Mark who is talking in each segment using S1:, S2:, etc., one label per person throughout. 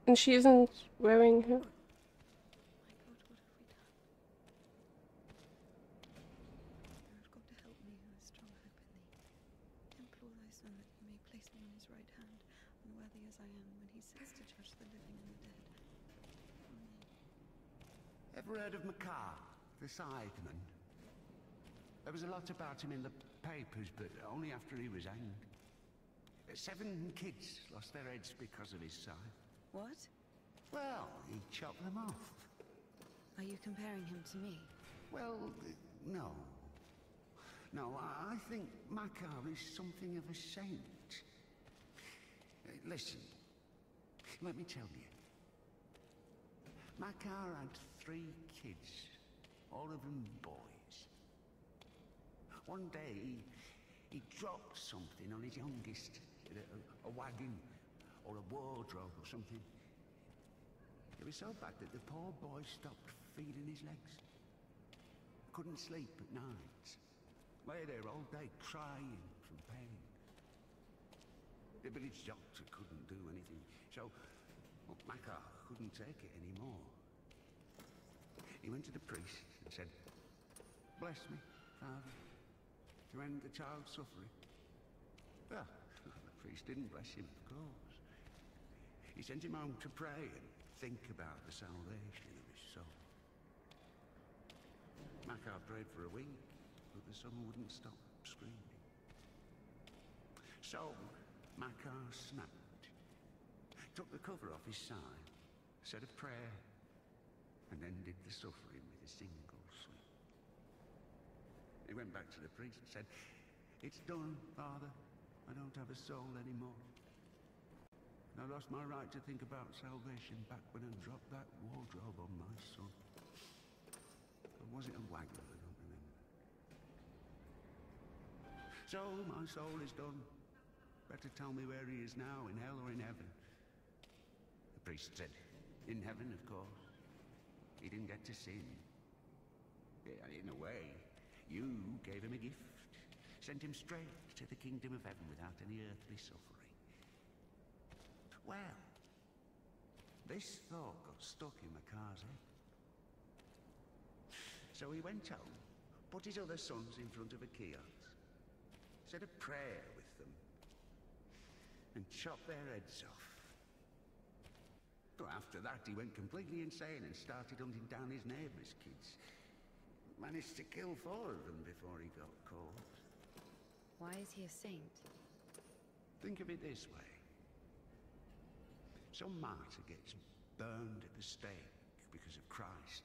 S1: And she isn't wearing her.
S2: Ever heard of Marou, the sideman? There was a lot about him in the papers, but only after he was hanged. 7 kids lost their heads because of his side.
S3: What?
S2: Well, he chopped them off.
S3: Are you comparing him to me?
S2: Well, no. No, I think Marou is something of a saint. Listen, let me tell you. Marou had 3 kids, all of them boys. One day, he dropped something on his youngest, a wagon or a wardrobe or something. It was so bad that the poor boy stopped feeding his legs. Couldn't sleep at night. Lay there all day crying from pain. The village doctor couldn't do anything, so Marou couldn't take it anymore. He went to the priest and said, "Bless me, Father, to end the child's suffering." Well, the priest didn't bless him, of course. He sent him home to pray and think about the salvation of his soul. Marou prayed for a week, but the son wouldn't stop screaming. So Marou snapped, took the cover off his side, said a prayer, and ended the suffering with a single sweep. He went back to the priest and said, "It's done, Father. I don't have a soul anymore. I lost my right to think about salvation back when I dropped that wardrobe on my son. Or was it a wagon? I don't remember. So my soul is done. Better tell me where he is now, in hell or in heaven." The priest said, "In heaven, of course. He didn't get to sin. Yeah, in a way, you gave him a gift. Sent him straight to the kingdom of heaven without any earthly suffering." Well, this thought got stuck in Marou's head. So he went home, put his other sons in front of a kiosk, said a prayer with them, and chopped their heads off. But after that, he went completely insane and started hunting down his neighbours' kids. Managed to kill 4 of them before he got caught.
S3: Why is he a saint?
S2: Think of it this way. Some martyr gets burned at the stake because of Christ.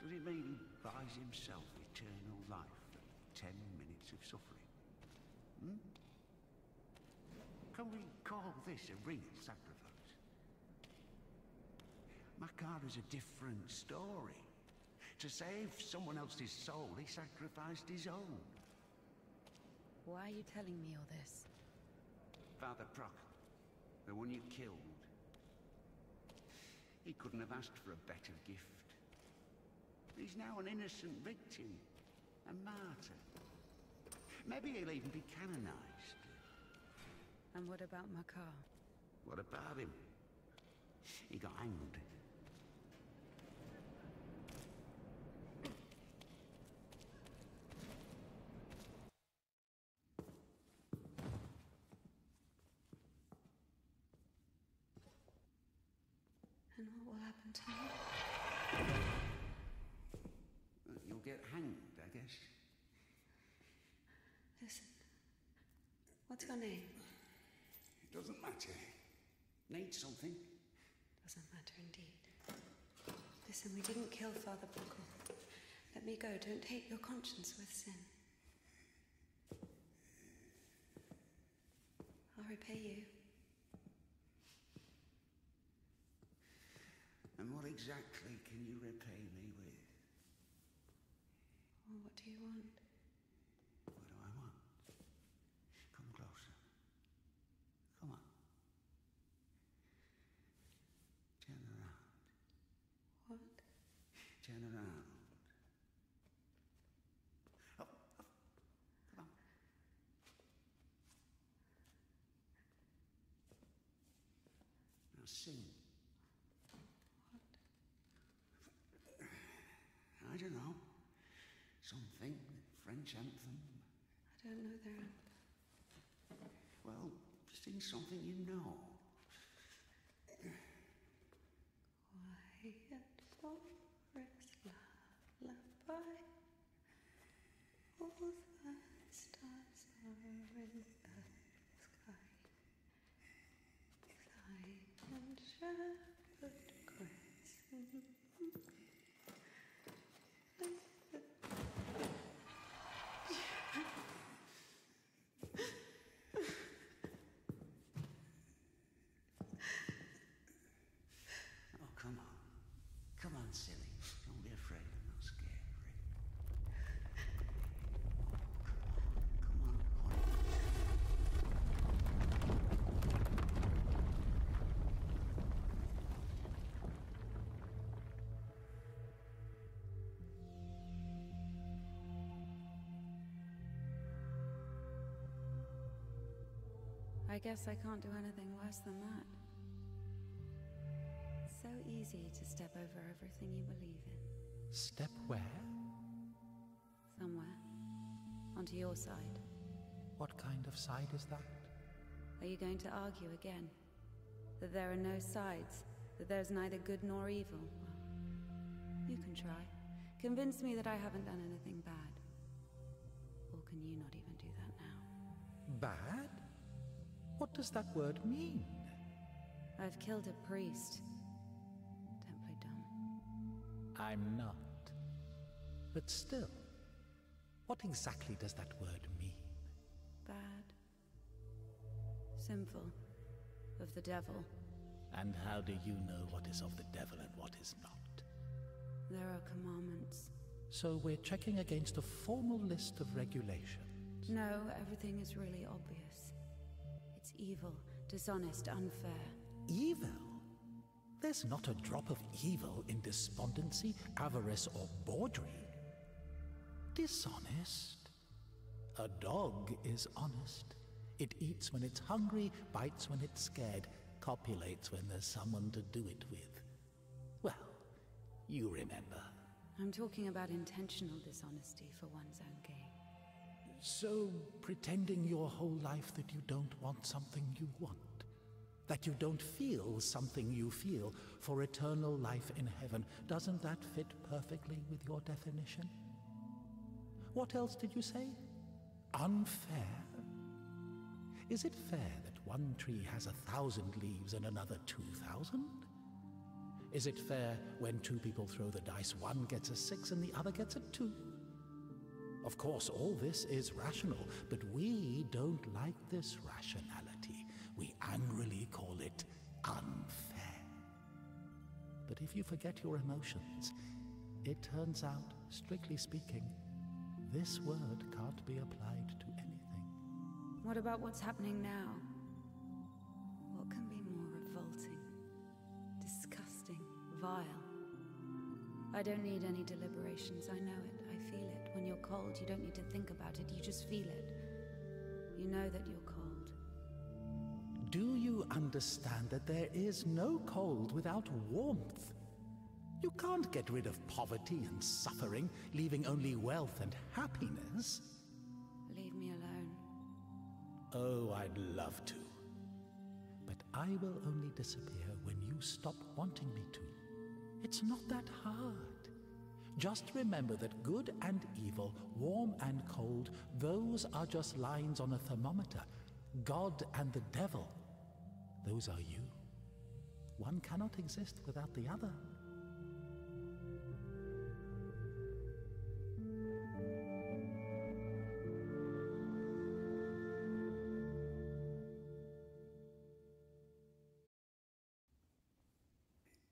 S2: Does it mean he buys himself eternal life for 10 minutes of suffering? Can we call this a real sacrifice? Marou's a different story. To save someone else's soul, he sacrificed his own.
S3: Why are you telling me all this?
S2: Father Proc, the one you killed, he couldn't have asked for a better gift. He's now an innocent victim, a martyr. Maybe he'll even be canonized.
S3: And what about Marou?
S2: What about him? He got hanged.
S3: And what will happen to me?
S2: You'll get hanged, I guess.
S3: Listen, what's your name?
S2: It doesn't matter. Need something?
S3: Doesn't matter indeed. Listen, we didn't kill Father Buckle. Let me go. Don't take your conscience with sin. I'll repay you.
S2: And what exactly can you repay me with?
S3: Well, what do you want?
S2: What do I want? Come closer. Come on. Turn around.
S3: What?
S2: Turn around. Up, up. Come on. Now sing. something? French anthem?
S3: I don't know their anthem.
S2: Well, sing something you know.
S3: Quiet forest lullaby. All the stars are in the sky. Silent shepherd cries.
S2: Oh, come on. Come on, silly. Don't be afraid. I'm not scared. Come on.
S3: I guess I can't do anything worse than that. So easy to step over everything you believe in.
S4: Step where?
S3: Somewhere. Onto your side.
S4: What kind of side is that?
S3: Are you going to argue again? That there are no sides? That there's neither good nor evil? Well, you can try. Convince me that I haven't done anything bad. Or can you not even do that now?
S4: Bad? What does that word mean?
S3: I've killed a priest. Don't play dumb.
S4: I'm not. But still, what exactly does that word mean?
S3: Bad. Sinful. Of the devil.
S4: And how do you know what is of the devil and what is not?
S3: There are commandments.
S4: So we're checking against a formal list of regulations.
S3: No, everything is really obvious. It's evil, dishonest, unfair.
S4: Evil? There's not a drop of evil in despondency, avarice, or bawdry. Dishonest? A dog is honest. It eats when it's hungry, bites when it's scared, copulates when there's someone to do it with. Well, you remember.
S3: I'm talking about intentional dishonesty for one's own gain.
S4: So, pretending your whole life that you don't want something you want, that you don't feel something you feel for eternal life in heaven, doesn't that fit perfectly with your definition? What else did you say? Unfair? Is it fair that one tree has 1,000 leaves and another 2,000? Is it fair when two people throw the dice, one gets a 6 and the other gets a 2? Of course, all this is rational, but we don't like this rationality. We angrily call it unfair. But if you forget your emotions, it turns out, strictly speaking, this word can't be applied to anything.
S3: What about what's happening now? What can be more revolting, disgusting, vile? I don't need any deliberations, I know it, I feel it. When you're cold, you don't need to think about it, you just feel it. You know that you're cold.
S4: Do you understand that there is no cold without warmth? You can't get rid of poverty and suffering, leaving only wealth and happiness.
S3: Leave me alone.
S4: Oh, I'd love to. But I will only disappear when you stop wanting me to. It's not that hard. Just remember that good and evil, warm and cold, those are just lines on a thermometer. God and the devil, those are you. One cannot exist without the other.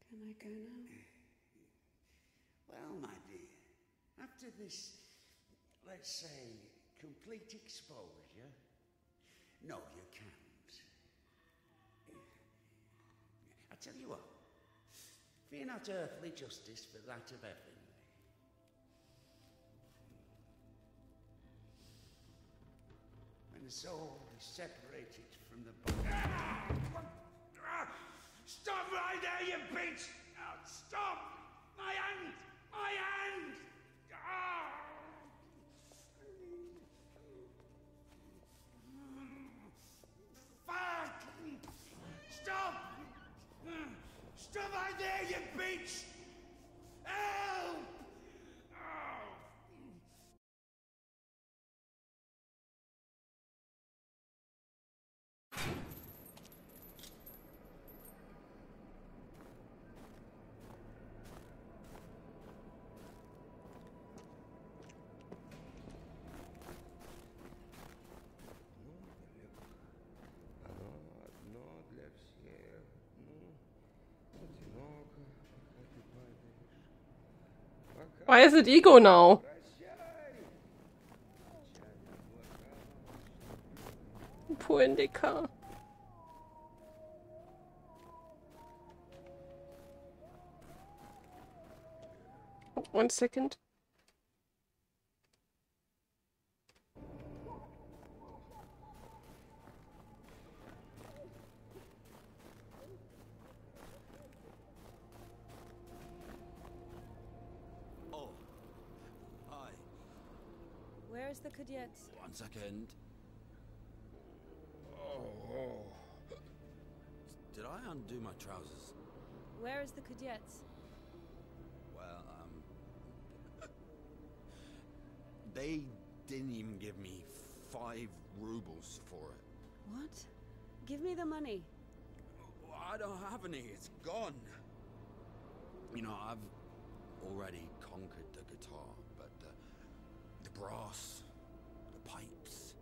S3: Can I go now?
S2: Well, my dear, after this, let's say, complete exposure, no, you can't. I tell you what, fear not earthly justice, but that of heaven. When the soul is separated from the body... Stop right there, you bitch! Stop! My hand! My hand! you bitch! Help!
S1: Why is it ego now? Poor Indika. Oh, 1 second.
S5: Oh. Hi.
S3: Where's the cadet?
S5: 1 second. Oh. Did I undo my trousers?
S3: Where is the cadet?
S5: Well, they didn't even give me 5 rubles for it.
S3: What? Give me the money.
S5: I don't have any, it's gone. You know, I've already conquered the guitar, but the brass, the pipes.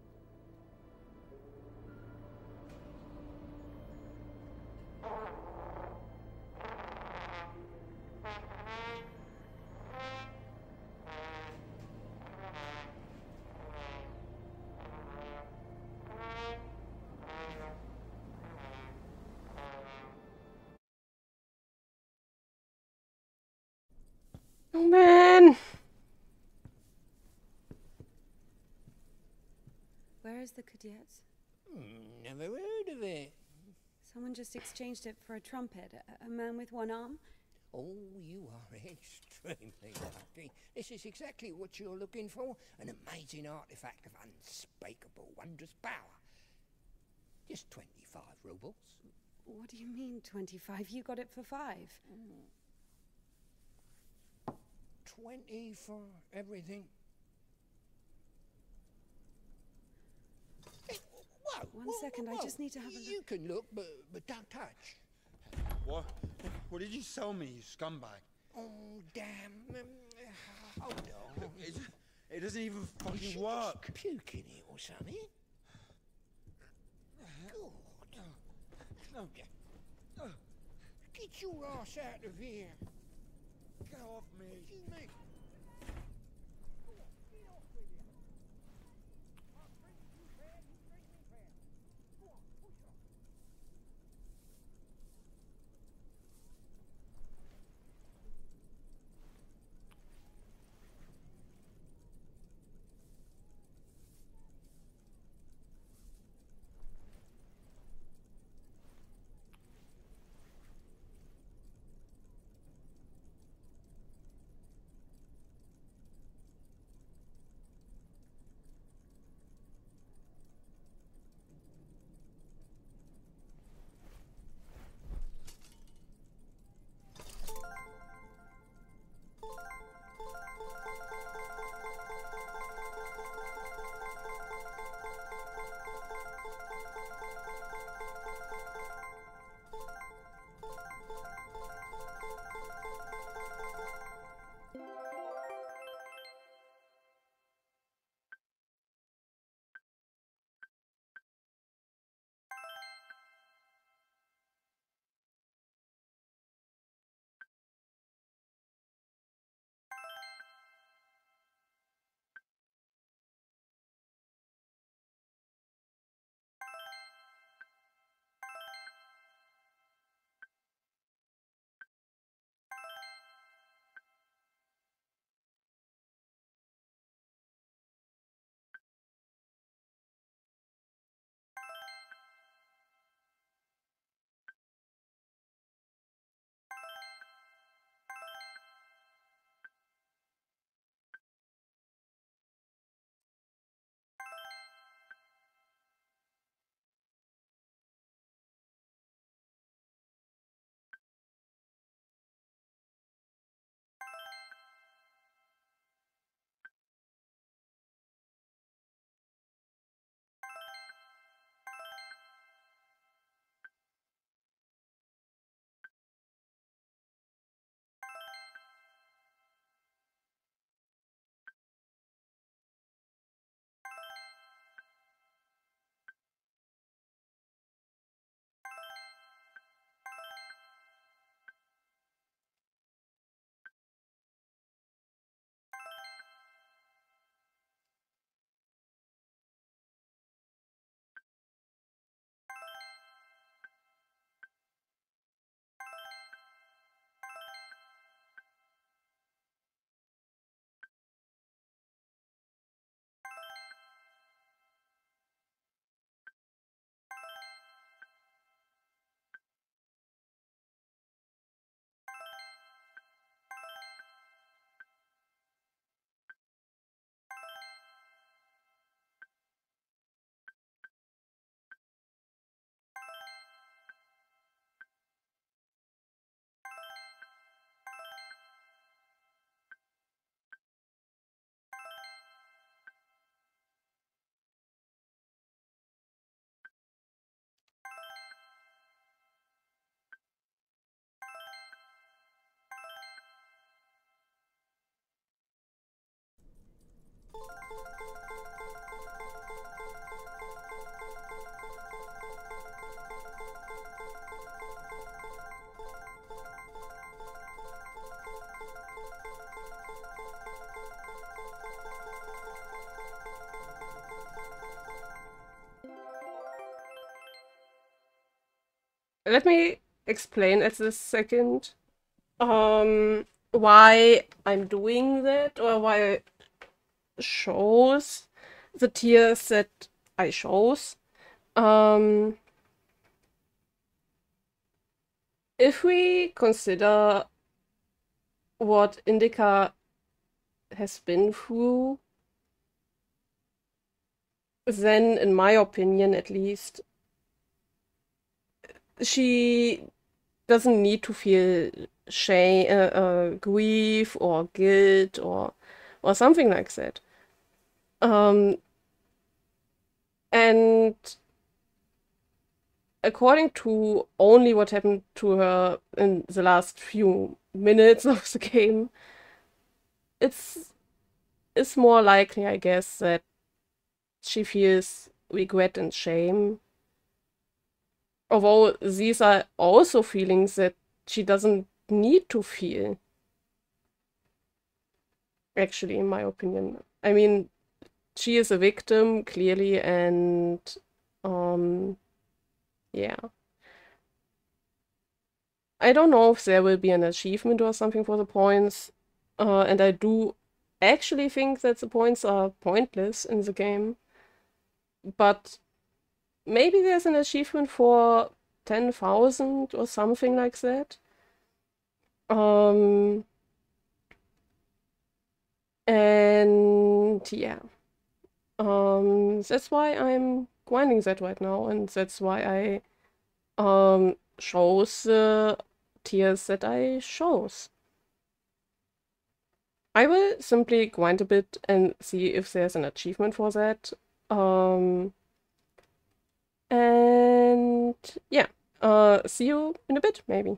S1: Oh man!
S3: Where is the cadet?
S6: Never heard of it.
S3: Someone just exchanged it for a trumpet. A man with one arm?
S6: Oh, you are extremely lucky. This is exactly what you're looking for. An amazing artifact of unspeakable wondrous power. Just 25 rubles.
S3: What do you mean, 25? You got it for 5.
S6: 20 for everything. Hey, whoa,
S3: 1 second, I just need to have a look.
S6: You can look, but don't touch.
S5: What? What did you sell me, you scumbag?
S6: Oh, damn. Hold on.
S5: It doesn't even
S6: You
S5: fucking
S6: should
S5: work.
S6: just puke in it or something. God. Get your ass out of here.
S5: Get off me.
S6: What do you mean?
S1: Let me explain at this second why I'm doing that, or why I chose the tiers that I chose. If we consider what Indika has been through, then, in my opinion at least, she doesn't need to feel shame, grief or guilt or something like that. And according to only what happened to her in the last few minutes of the game, it's more likely, I guess, that she feels regret and shame. Although these are also feelings that she doesn't need to feel. Actually, in my opinion. I mean, she is a victim, clearly, and yeah. I don't know if there will be an achievement or something for the points, and I do actually think that the points are pointless in the game. But maybe there's an achievement for 10,000 or something like that. And yeah. That's why I'm grinding that right now, and that's why I chose the tiers that I chose. I will simply grind a bit and see if there's an achievement for that. And yeah, see you in a bit, maybe.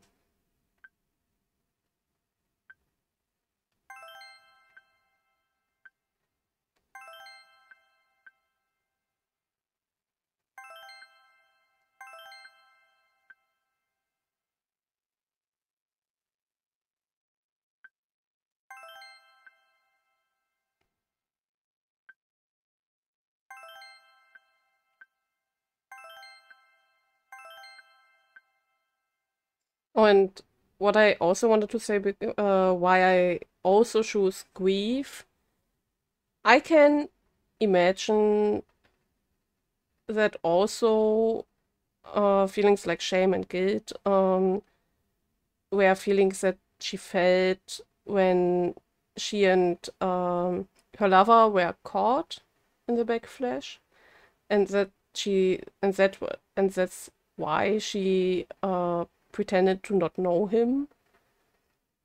S1: Oh, and what I also wanted to say, why I also choose grief, I can imagine that also feelings like shame and guilt were feelings that she felt when she and her lover were caught in the backflash, and that's why she pretended to not know him.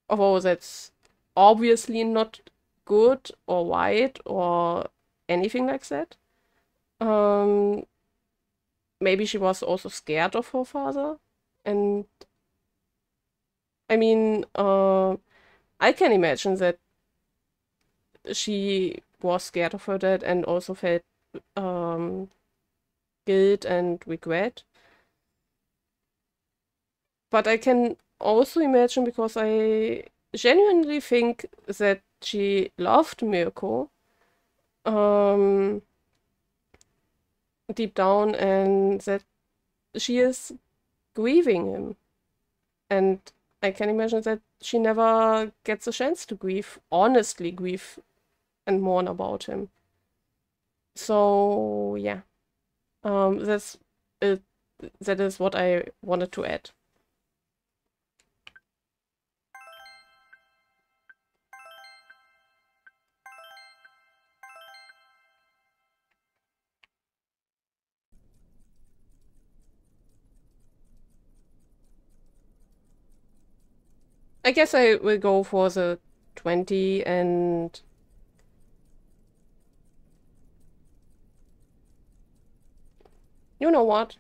S1: Although that's obviously not good or right or anything like that. Maybe she was also scared of her father, and I mean, I can imagine that she was scared of her dad and also felt guilt and regret. But I can also imagine, because I genuinely think that she loved Mirko deep down, and that she is grieving him. And I can imagine that she never gets a chance to grieve, honestly grieve and mourn about him. So yeah, that's it. That is what I wanted to add. I guess I will go for the 20, and you know what?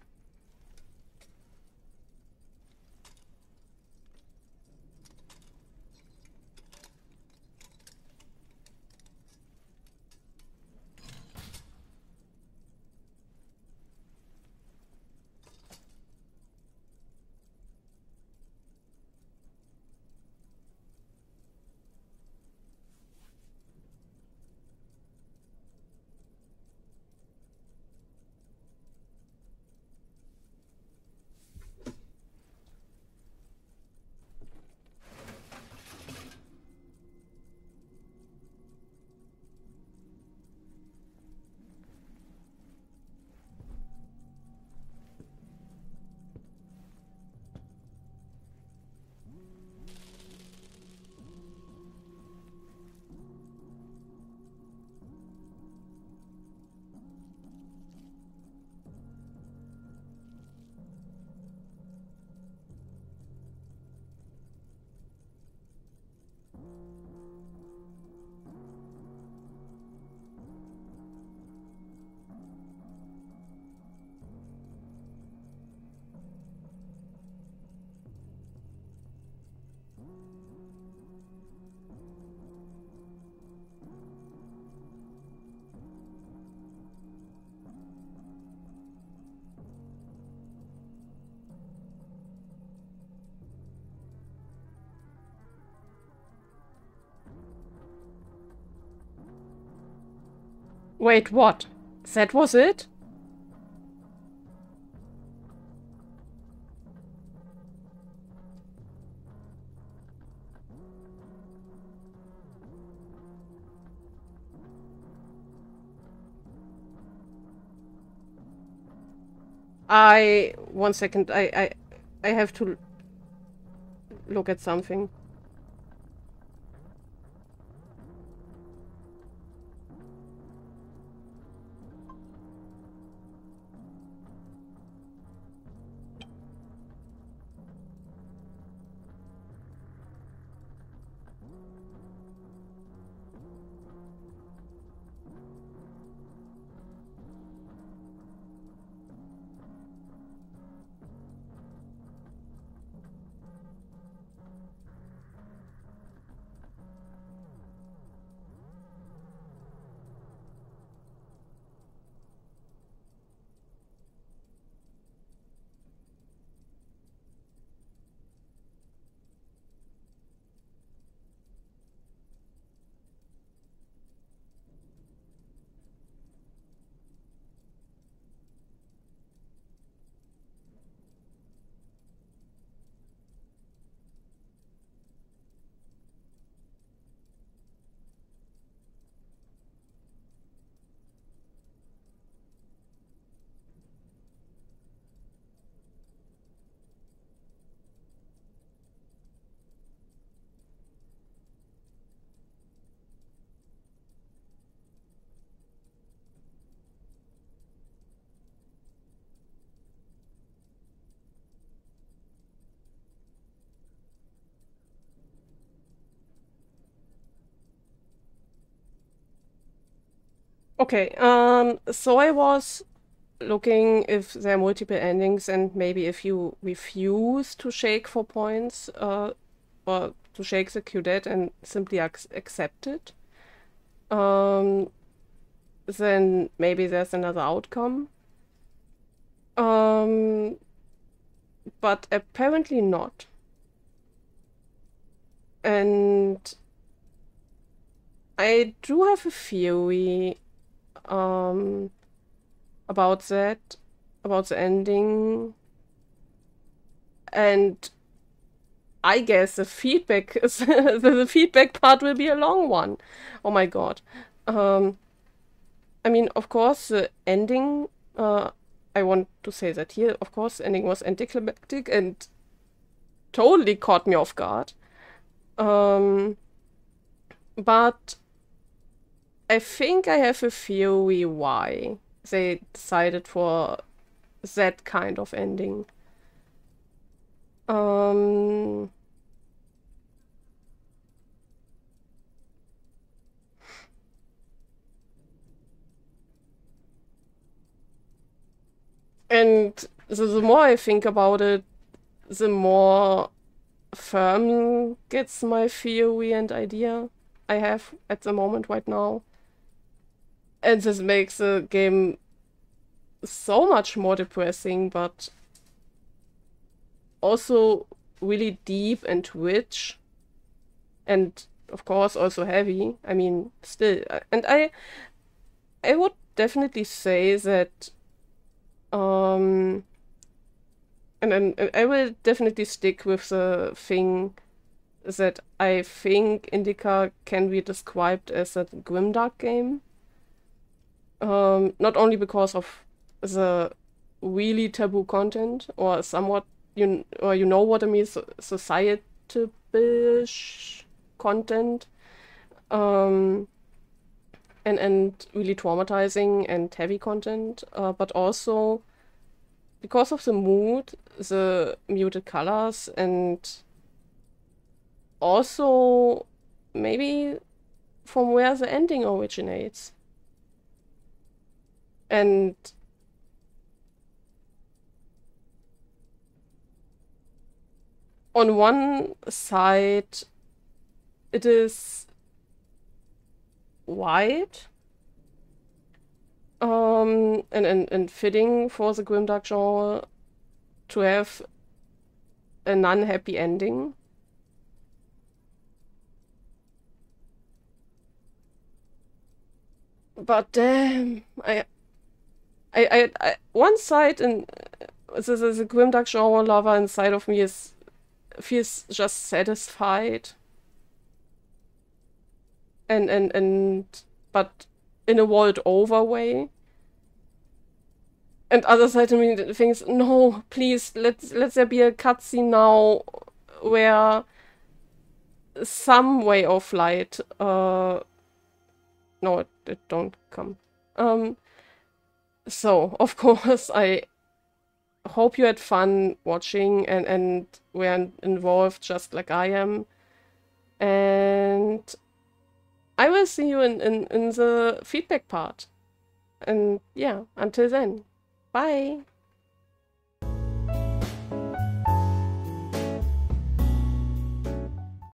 S1: Wait, what? That was it? One second, I have to look at something. Okay, so I was looking if there are multiple endings and maybe if you refuse to shake for points, or to shake the Q-det and simply accept it, then maybe there's another outcome. But apparently not. And I do have a theory about that, about the ending. And I guess the feedback the feedback part will be a long one. Oh my god. I mean, of course, the ending, I want to say that here, of course, the ending was anticlimactic and totally caught me off guard. But I think I have a theory why they decided for that kind of ending. And the more I think about it, the more firm gets my theory and idea I have at the moment right now. And this makes the game so much more depressing, but also really deep and rich. And of course also heavy. I mean, still. And I would definitely say that and I will definitely stick with the thing that I think Indika can be described as a grimdark game. Not only because of the really taboo content, or somewhat you know what I mean, societal-ish content, and really traumatizing and heavy content, but also because of the mood, the muted colors, and also maybe from where the ending originates. And on one side, it is white, and fitting for the grimdark genre to have a non-happy ending. But damn, one side in the grimdark genre lover inside of me feels just satisfied, and but in a world over way. And other side of me thinks, no, please, let there be a cutscene now where some way of light. No, it don't come. So of course I hope you had fun watching and were involved just like I am. And I will see you in the feedback part. And yeah, until then, bye!